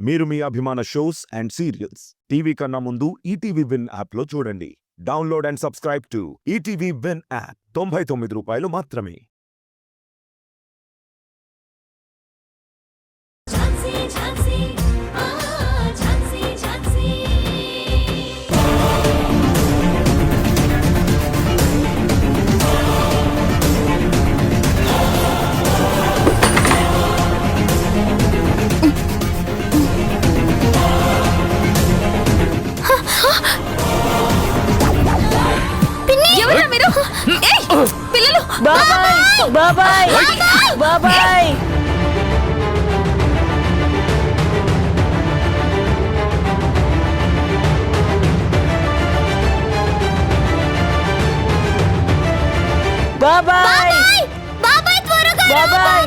మీరు మీ అభిమాన shows and serials TV కన్నా ముందు ఈటీవీ విన్ యాప్లో చూడండి. Download and subscribe to ETV win app. 99 రూపాయలు మాత్రమే. పిల్లలు బాబాయ్ బాబాయ్ బాబాయ్ బాబాయ్ బాబాయ్ త్వరగా బాబాయ్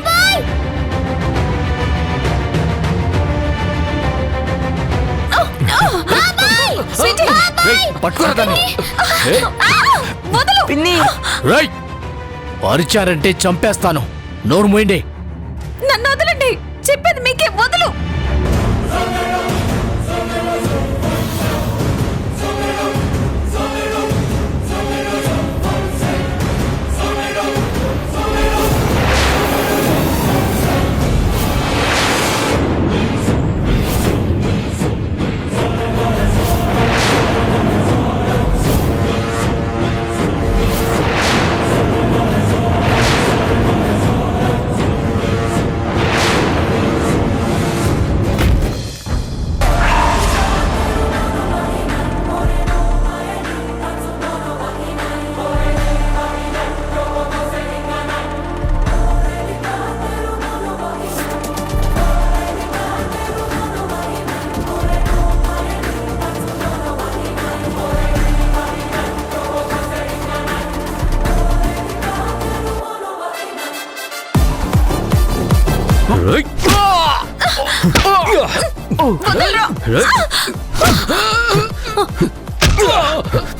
బాబాయ్ స్వీటీ బాబాయ్ పట్టుకోరా దాన్ని. వదలు పిన్ని రైట్ పరిచారంటే చంపేస్తాను. నోరు మూయండి. నన్ను వదలండి, చెప్పేది మీకే. వదలు.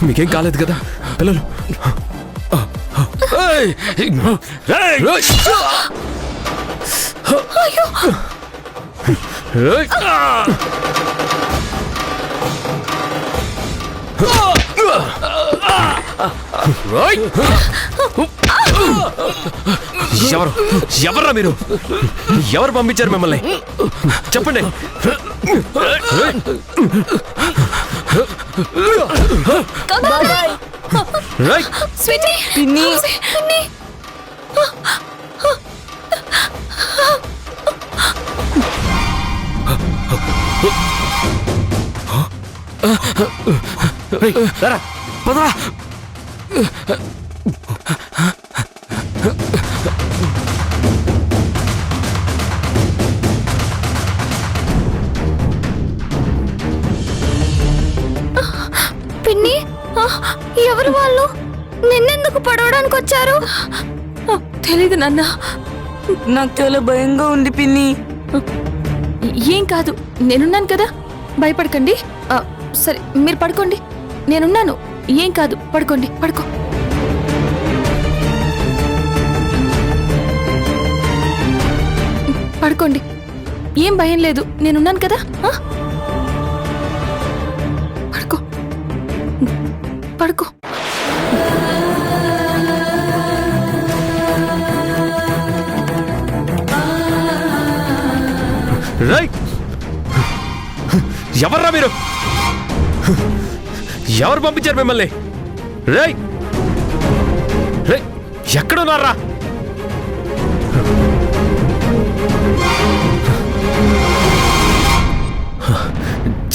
మీకేం కాలేదు కదా పిల్లలు? ఎవర్రా మీరు? ఎవరు పంపించారు మిమ్మల్ని? చెప్పండి. స్వీటీ పిన్ని పిన్ని పదరా. పిన్ని ఎవరు వాళ్ళు? నిన్నెందుకు పడవడానికి వచ్చారు? తెలీదు నాన్న, నాకు చాలా భయంగా ఉంది పిన్ని. ఏం కాదు, నేనున్నాను కదా, భయపడకండి. సరే మీరు పడుకోండి, నేనున్నాను. ఏం కాదు, పడుకోండి. పడుకో. పడుకోండి, ఏం భయం లేదు, నేనున్నాను కదా. పడుకో పడుకో. ఎవర్రా మీరు? ఎవరు పంపించారు మిమ్మల్ని? రేయ్ రేయ్ ఎక్కడున్నారా?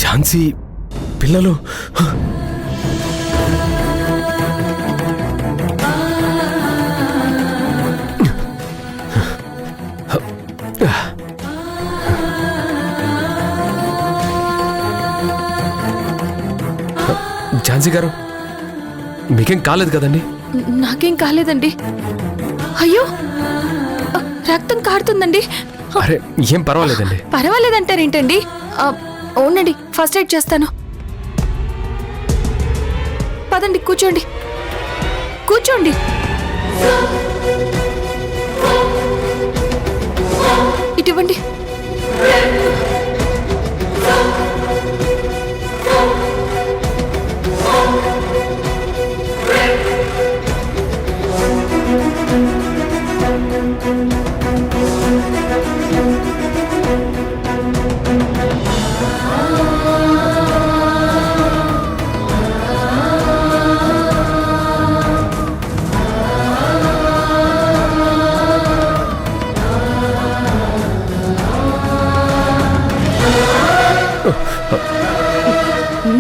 ఝాన్సీ పిల్లలు ఝాన్సీ గారు, మీకేం కాలేదు కదండి? నాకేం కాలేదండి. అయ్యో రక్తం కారుతుందండి. అరే ఏం పర్వాలేదండి. పర్వాలేదంటారేంటండి? అవునండి, ఫస్ట్ ఎయిడ్ చేస్తాను. పదండి, కూర్చోండి కూర్చోండి. ఇటువంటి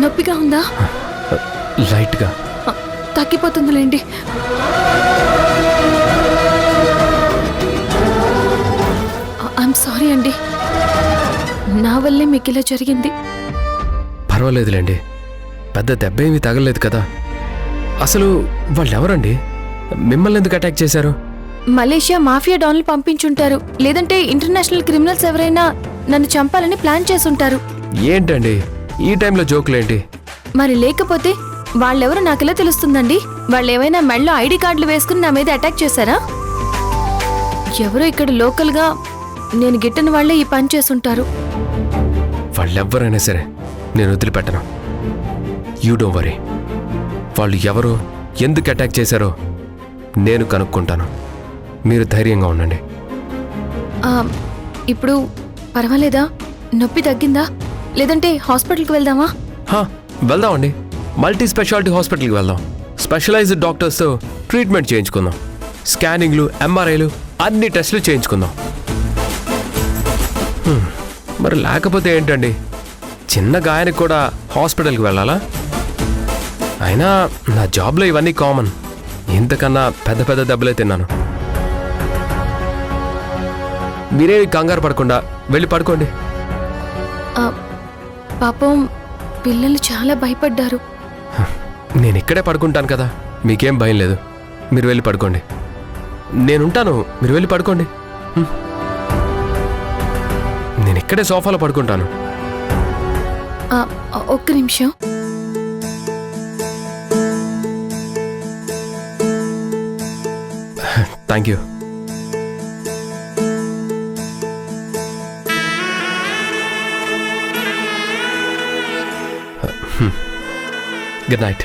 నొప్పిగా ఉందా? లైట్గా. తగ్గిపోతుందిలేండి. ఐఎమ్ సారీ అండి, నా వల్లే మీకు ఇలా జరిగింది. పర్వాలేదులేండి, పెద్ద దెబ్బ ఏమీ తగలలేదు కదా. అసలు వాళ్ళెవరండి? మిమ్మల్ని ఎందుకు అటాక్ చేశారు? మలేషియా మాఫియా డాన్లు పంపించుంటారు, లేదంటే ఇంటర్నేషనల్ క్రిమినల్స్ ఎవరైనా నన్ను చంపాలని ప్లాన్ చేసుంటారు. ఏంటండి ఈ టైంలో జోకులేంటి? మరి లేకపోతే వాళ్ళెవరో నాకెలా తెలుస్తుందండి? వాళ్ళేమైనా మెళ్ళో ఐడి కార్డులు వేసుకుని నా మీద అటాక్ చేశారా? ఎవరో ఇక్కడ లోకల్గా నేను గిట్టని వాళ్లే ఈ పని చేసుంటారు. వాళ్ళెవ్వరైనా సరే నేను వదిలిపెట్టను. You don't worry. వాళ్ళు ఎవరో ఎందుకు అటాక్ చేశారో నేను కనుక్కుంటాను. మీరు ధైర్యంగా ఉండండి. ఇప్పుడు పర్వాలేదా? నొప్పి తగ్గిందా? లేదంటే హాస్పిటల్కి వెళ్దామా? వెళ్దామండి. మల్టీ స్పెషాలిటీ హాస్పిటల్కి వెళ్దాం. Specialised డాక్టర్స్తో treatment చేయించుకుందాం. స్కానింగ్లు, ఎంఆర్ఐలు అన్ని టెస్టులు చేయించుకుందాం. మరి లేకపోతే ఏంటండి, చిన్న గాయానికి కూడా హాస్పిటల్కి వెళ్ళాలా? అయినా నా జాబ్లో ఇవన్నీ కామన్. ఇంతకన్నా పెద్ద పెద్ద దెబ్బలే తిన్నాను. మీరేమి కంగారు పడకుండా వెళ్ళి పడుకోండి. పాపం పిల్లలు చాలా భయపడ్డారు. నేను ఇక్కడే పడుకుంటాను కదా, మీకేం భయం లేదు. మీరు వెళ్ళి పడుకోండి. నేనుంటాను, మీరు వెళ్ళి పడుకోండి. నేను ఇక్కడే సోఫాలో పడుకుంటాను. ఒక్క నిమిషం. Thank you. Good night.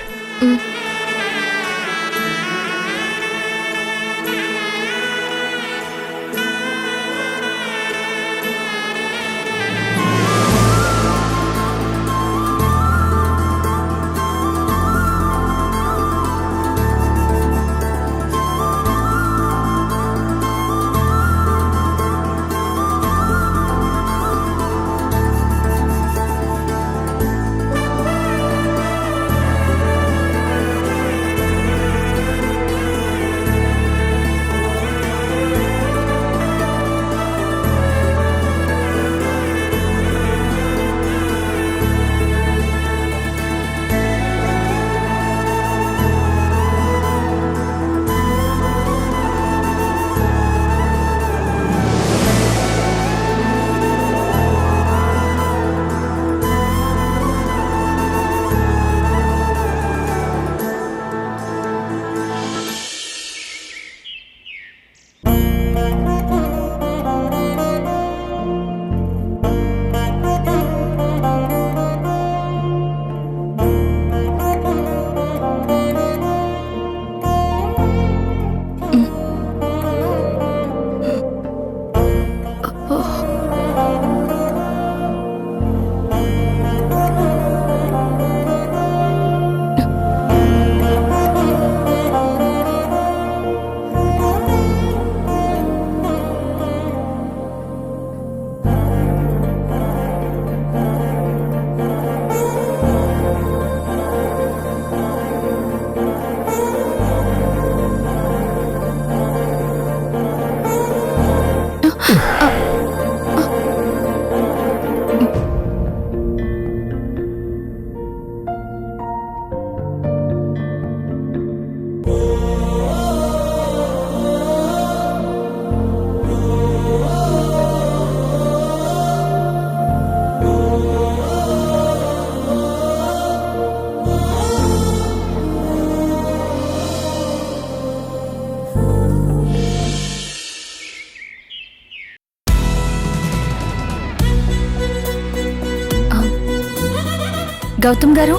Gautam garu,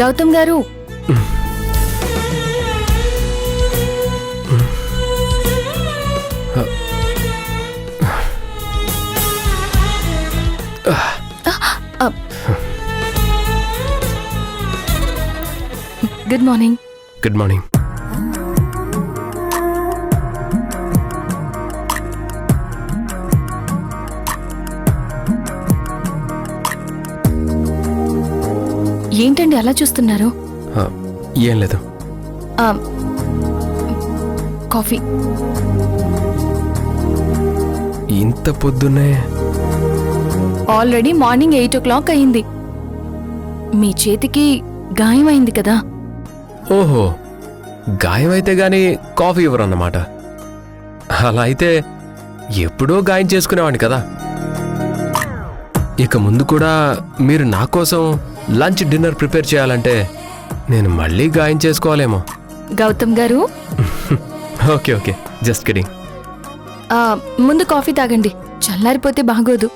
Gautam గారు, గుడ్ మార్నింగ్. Good morning. ఏంటండి అలా చూస్తున్నారు? ఆ, ఏం లేదు. ఆ, కాఫీ. ఇంత పొద్దున్నే? ఆల్రెడీ మార్నింగ్ 8 o'clock అయింది. మీ చేతికి గాయమైంది కదా. ఓహో, గాయమైతే గాని కాఫీ ఇవ్వరన్నమాట. అలా అయితే ఎప్పుడో గాయం చేసుకునేవాడిని కదా. ఇక ముందు కూడా మీరు నా కోసం లంచ్ డిన్నర్ ప్రిపేర్ చేయాలంటే నేను మళ్ళీ గాయం చేసుకోవాలేమో. గౌతమ్ గారు, ఓకే ఓకే, జస్ట్ కిడింగ్. ముందు కాఫీ తాగండి, చల్లారిపోతే బాగోదు.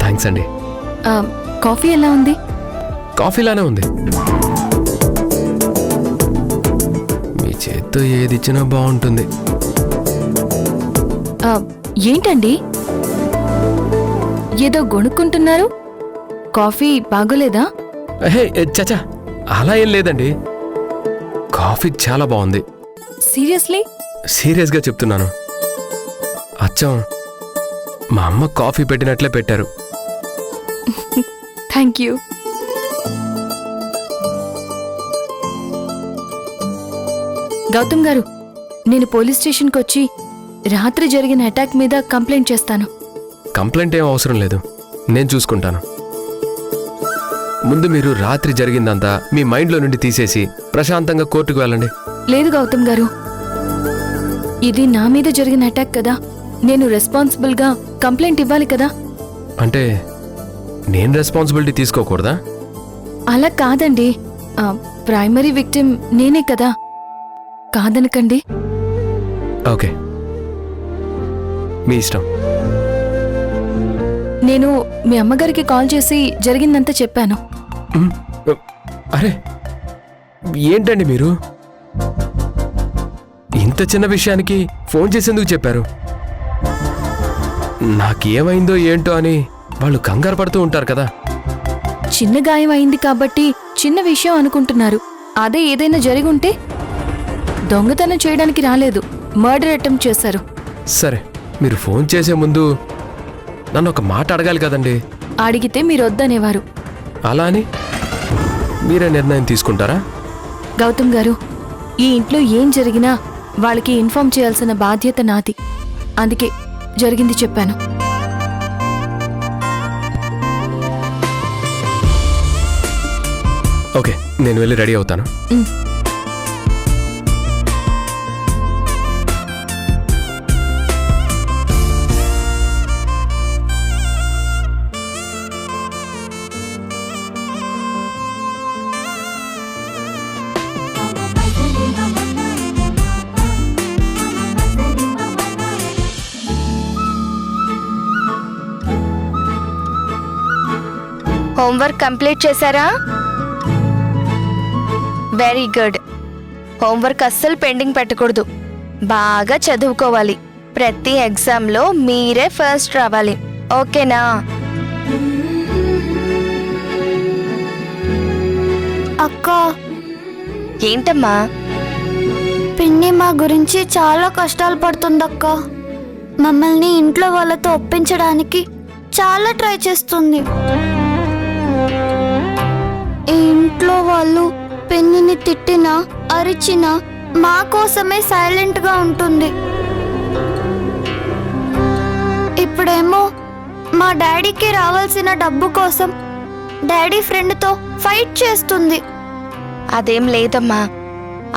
థ్యాంక్స్ అండి. కాఫీ ఎలా ఉంది? కాఫీలానే ఉంది. మీ చేత్తో ఏది ఇచ్చినా బాగుంటుంది. ఏంటండి ఏదో గొణుక్కుంటున్నారు? కాఫీ బాగోలేదా? హే చచా, అలా ఏం లేదండి. కాఫీ చాలా బాగుంది. సీరియస్లీ? సీరియస్గా చెప్తున్నాను. అచ్చం మా అమ్మ కాఫీ పెట్టినట్లే పెట్టారు. Thank you. గౌతమ్ గారు, నేను పోలీస్ స్టేషన్కి వచ్చి రాత్రి జరిగిన అటాక్ మీద కంప్లైంట్ చేస్తాను. కంప్లైంట్ ఏం అవసరం లేదు, నేను చూసుకుంటాను. ముందు మీరు రాత్రి జరిగిందంతా మీ మైండ్లో నుండి తీసేసి ప్రశాంతంగా కోర్టుకు వెళ్ళండి. లేదు గౌతమ్ గారు, ఇది నా మీద జరిగిన అటాక్ కదా. నేను రెస్పాన్సిబుల్గా కంప్లైంట్ ఇవ్వాలి కదా. అంటే నేను రెస్పాన్సిబిలిటీ తీసుకోకూడదా? అలా కాదండి, ప్రైమరీ విక్టిమ్ నేనే కదా. కాదనకండి. ఓకే, మీ ఇష్టం. నేను మీ అమ్మగారికి కాల్ చేసి జరిగిందంతా చెప్పాను. అరే ఏంటండి మీరు ఇంత చిన్న విషయానికి ఫోన్ చేసేందుకు చెప్పారు? నాకేమైందో ఏంటో అని వాళ్ళు కంగారు పడుతూ ఉంటారు కదా. చిన్న గాయం అయింది కాబట్టి చిన్న విషయం అనుకుంటున్నారు. అదే ఏదైనా జరిగుంటే దొంగతనం చేయడానికి రాలేదు, మర్డర్ అటెంప్ట్ చేశారు. సరే, మీరు ఫోన్ చేసే ముందు నన్ను ఒక మాట అడగాలి కదండి. అడిగితే మీరు వద్దనేవారు. అలా అని మీరే నిర్ణయం తీసుకుంటారా? గౌతమ్ గారు, ఈ ఇంట్లో ఏం జరిగినా వాళ్ళకి ఇన్ఫార్మ్ చేయాల్సిన బాధ్యత నాది. అందుకే జరిగింది చెప్పాను. ఓకే, నేను వెళ్ళి రెడీ అవుతాను. హోంవర్క్ కంప్లీట్ చేశారా? Very good. హోంవర్క్ అస్సలు పెండింగ్ పెట్టకూడదు. బాగా చదువుకోవాలి. ప్రతి ఎగ్జామ్లో మీరే ఫస్ట్ రావాలి. ఓకేనా? అక్క, ఏంటమ్మా? పిన్ని మా గురించి చాలా కష్టాలు పడుతుందక్క. మమ్మల్ని ఇంట్లో వాళ్ళతో ఒప్పించడానికి చాలా ట్రై చేస్తుంది. ఈ ఇంట్లో వాళ్ళు పిన్నిని తిట్టినా అరిచినా మా కోసమే సైలెంట్ గా ఉంటుంది. ఇప్పుడేమో మా డాడీకి రావాల్సిన డబ్బు కోసం డాడీ ఫ్రెండ్తో ఫైట్ చేస్తుంది. అదేం లేదమ్మా.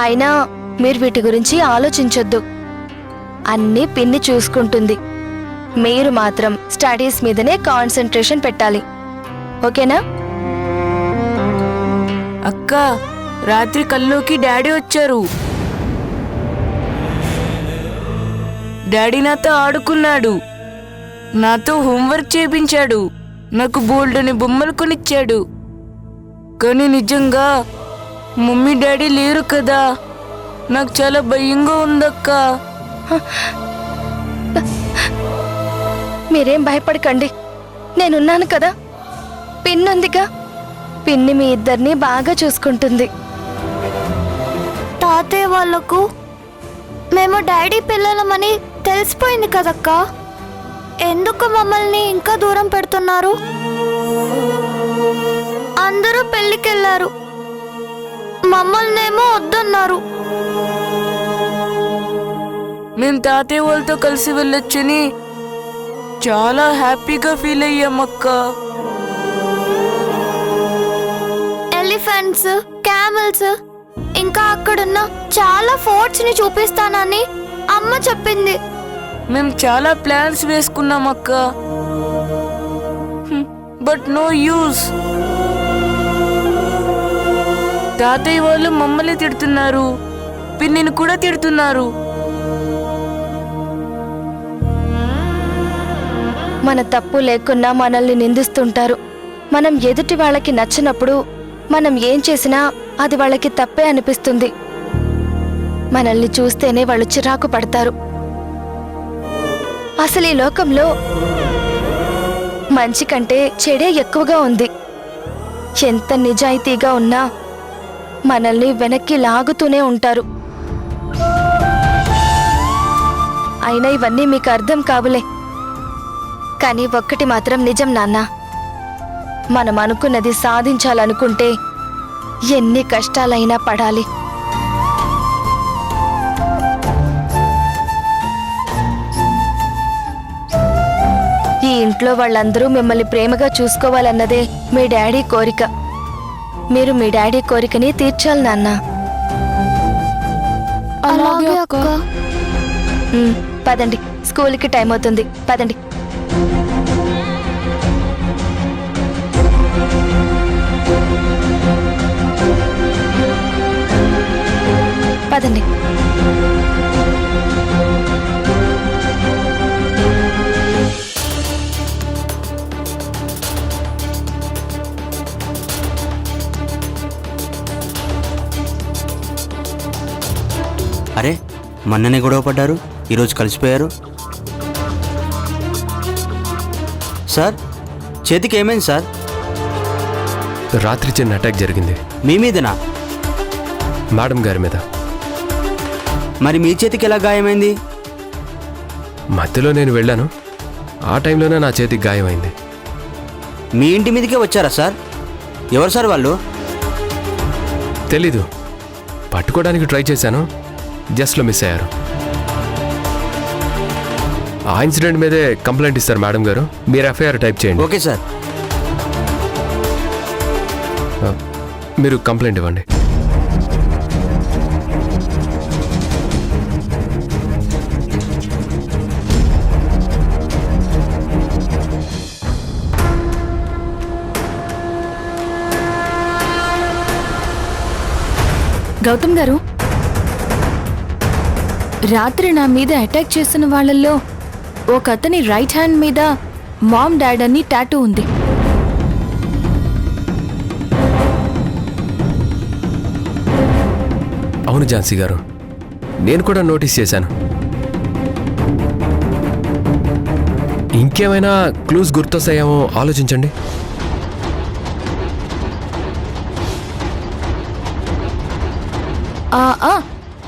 అయినా మీరు వీటి గురించి ఆలోచించొద్దు. అన్నీ పిన్ని చూసుకుంటుంది. మీరు మాత్రం స్టడీస్ మీదనే కాన్సంట్రేషన్ పెట్టాలి. ఓకేనా? అక్క, రాత్రి కల్లోకి డాడీ వచ్చారు. డాడీ నాతో ఆడుకున్నాడు, నాతో హోంవర్క్ చేయించాడు, నాకు బోల్డని బొమ్మలు కొనిచ్చాడు. కానీ నిజంగా మమ్మీ డాడీ లేరు కదా. నాకు చాలా భయంగా ఉందక్క. మీరేం భయపడకండి, నేనున్నాను కదా. పిన్ ఉందిగా, పిన్ని మీ ఇద్దరిని బాగా చూసుకుంటుంది. తాతయ్య వాళ్ళకు మేము డాడీ పిల్లలమని తెలిసిపోయింది కదక్క. ఎందుకు మమ్మల్ని ఇంకా దూరం పెడుతున్నారు? అందరూ పెళ్ళికెళ్ళారు, మమ్మల్నేమో వద్దన్నారు. మేము తాతయ్య వాళ్ళతో కలిసి వెళ్ళొచ్చని చాలా హ్యాపీగా ఫీల్ అయ్యామక్క. ఎలిఫెంట్స్, క్యామెల్స్, ఇంకా అక్కడున్న చాలా ఫోర్ట్స్ ని చూపిస్తానని అమ్మ చెప్పింది. మేము చాలా ప్లాన్స్ వేసుకున్నామక్క, బట్ నో యూస్. తాతయ్య వాళ్ళు మమ్మల్ని తిడుతున్నారు, పిన్నిని కూడా తిడుతున్నారు. మన తప్పు లేకున్నా మనల్ని నిందిస్తుంటారు. మనం ఎదుటి వాళ్ళకి నచ్చినప్పుడు మనం ఏం చేసినా అది వాళ్ళకి తప్పే అనిపిస్తుంది. మనల్ని చూస్తేనే వాళ్ళు చిరాకు పడతారు. అసలు ఈ లోకంలో మంచి కంటే చెడే ఎక్కువగా ఉంది. ఎంత నిజాయితీగా ఉన్నా మనల్ని వెనక్కి లాగుతూనే ఉంటారు. అయినా ఇవన్నీ మీకు అర్థం కావులే. కానీ ఒక్కటి మాత్రం నిజం నాన్న, మనం అనుకున్నది సాధించాలనుకుంటే ఎన్ని కష్టాలైనా పడాలి. ఈ ఇంట్లో వాళ్ళందరూ మిమ్మల్ని ప్రేమగా చూసుకోవాలన్నదే మీ డాడీ కోరిక. మీరు మీ డాడీ కోరికని తీర్చాలి నాన్న. అలాగే అక్క. పదండి, స్కూల్కి టైం అవుతుంది. పదండి. పదండి. అరే, మొన్ననే గొడవ పడ్డారు, ఈరోజు కలిసిపోయారు. సార్, చేతికి ఏమైంది సార్? రాత్రి చిన్న అటాక్ జరిగింది. మీ మీదనా? మేడం గారి మీద. మరి మీ చేతికి ఎలా గాయమైంది? మధ్యలో నేను వెళ్ళాను, ఆ టైంలోనే నా చేతికి గాయమైంది. మీ ఇంటి మీదకే వచ్చారా సార్? ఎవరు సార్ వాళ్ళు? తెలీదు, పట్టుకోవడానికి ట్రై చేశాను, జస్ట్లో మిస్ అయ్యారు. ఆ ఇన్సిడెంట్ మీదే కంప్లైంట్ ఇస్తారు మేడం గారు. మీరు ఎఫ్ఐఆర్ టైప్ చేయండి. Okay sir. మీరు కంప్లైంట్ ఇవ్వండి. గౌతమ్ గారు, రాత్రి నా మీద అటాక్ చేసిన వాళ్ళల్లో ఒక అతని రైట్ హ్యాండ్ మీద మామ్ డాడ్ అని టాటూ ఉంది. అవును ఝాన్సీ గారు, నేను కూడా నోటీస్ చేశాను. ఇంకేమైనా క్లూస్ గుర్తొస్తాయేమో ఆలోచించండి.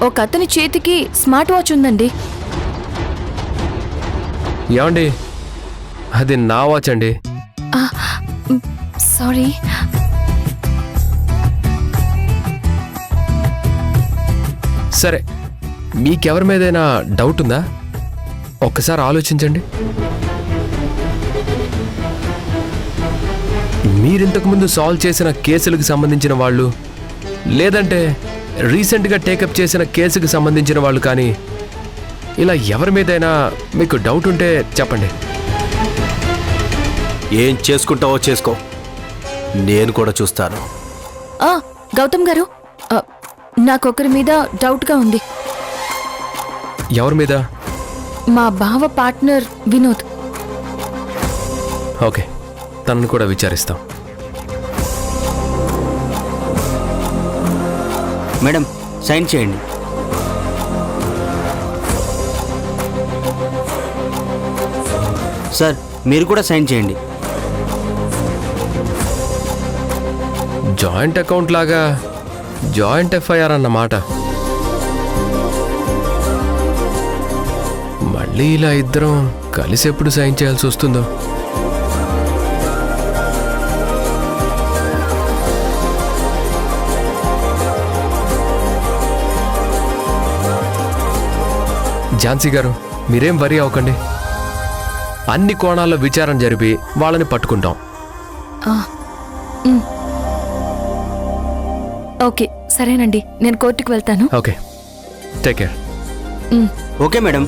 ఒక అతని చేతికి స్మార్ట్ వాచ్ ఉందండి. ఏమండి, అది నా వాచ్ అండి. సారీ. సరే, మీకెవరి మీదైనా డౌట్ ఉందా? ఒక్కసారి ఆలోచించండి. మీరింతకుముందు సాల్వ్ చేసిన కేసులకు సంబంధించిన వాళ్ళు, లేదంటే రీసెంట్గా టేకప్ చేసిన కేసుకు సంబంధించిన వాళ్ళు, కానీ ఇలా ఎవరి మీదైనా మీకు డౌట్ ఉంటే చెప్పండి. ఏం చేసుకుంటావో చేసుకో, నేను కూడా చూస్తాను. గౌతమ్ గారు, నాకొకరి మీద డౌట్గా ఉంది. ఎవరి మీద? మా బావ పార్ట్నర్ వినోద్. ఓకే, తనను కూడా విచారిస్తాం. మేడం, సైన్ చేయండి. సార్, మీరు కూడా సైన్ చేయండి. జాయింట్ అకౌంట్ లాగా జాయింట్ ఎఫ్ఐఆర్ అన్నమాట. మళ్ళీ ఇలా ఇద్దరం కలిసి ఎప్పుడు సైన్ చేయాల్సి వస్తుందో. ఝాన్సీ గారు, మీరేం వరీ అవ్వకండి. అన్ని కోణాల్లో విచారణ జరిపి వాళ్ళని పట్టుకుంటాం. ఓకే, సరేనండి. నేను కోర్టుకు వెళ్తాను. Okay, take care. Okay madam.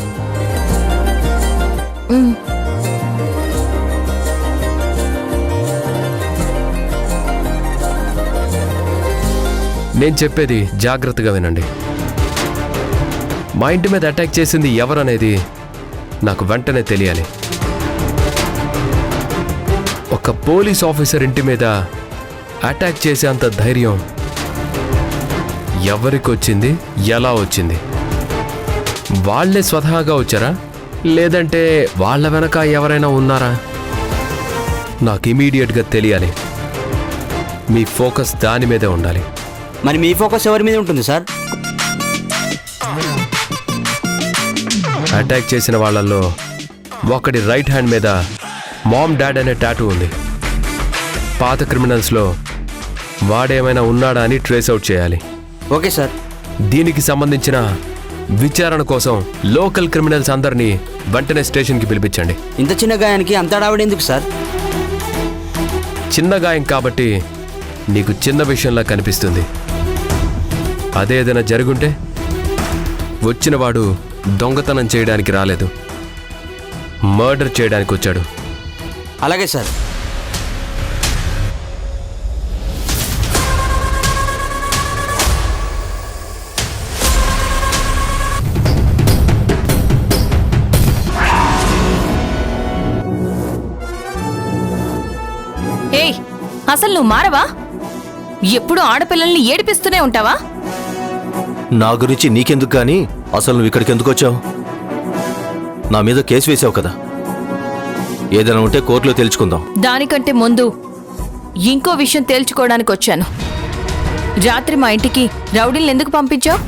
నేను చెప్పేది జాగ్రత్తగా వినండి. మా ఇంటి మీద అటాక్ చేసింది ఎవరనేది నాకు వెంటనే తెలియాలి. ఒక పోలీస్ ఆఫీసర్ ఇంటి మీద అటాక్ చేసే అంత ధైర్యం ఎవరికి వచ్చింది, ఎలా వచ్చింది? వాళ్ళే స్వతహాగా వచ్చారా, లేదంటే వాళ్ళ వెనక ఎవరైనా ఉన్నారా? నాకు ఇమీడియట్గా తెలియాలి. మీ ఫోకస్ దాని మీదే ఉండాలి. మరి మీ ఫోకస్ ఎవరి మీద ఉంటుంది సార్? అటాక్ చేసిన వాళ్ళల్లో ఒకడి రైట్ హ్యాండ్ మీద మామ్ డాడ్ అనే టాటూ ఉంది. పాత క్రిమినల్స్లో వాడేమైనా ఉన్నాడా అని ట్రేస్ అవుట్ చేయాలి. Okay sir. దీనికి సంబంధించిన విచారణ కోసం లోకల్ క్రిమినల్స్ అందరినీ వెంటనే స్టేషన్కి పిలిపించండి. ఇంత చిన్న గాయానికి అంత డావిడ ఎందుకు సార్? చిన్న గాయం కాబట్టి నీకు చిన్న విషయంలా కనిపిస్తుంది. అదే ఏదైనా జరుగుంటే వచ్చినవాడు దొంగతనం చేయడానికి రాలేదు, మర్డర్ చేయడానికి వచ్చాడు. అలాగే సార్. ఏయ్, అసలు నువ్వు మారవా? ఎప్పుడు ఆడపిల్లల్ని ఏడిపిస్తూనే ఉంటావా? నా గురించి నీకెందుకు కానీ అసలు నువ్వు ఇక్కడికి ఎందుకు వచ్చావు? నా మీద కేసు వేసావు కదా, ఏదైనా ఉంటే కోర్టులో తేల్చుకుందాం. దానికంటే ముందు ఇంకో విషయం తేల్చుకోవడానికి వచ్చాను. రాత్రి మా ఇంటికి రౌడీలను ఎందుకు పంపించావు?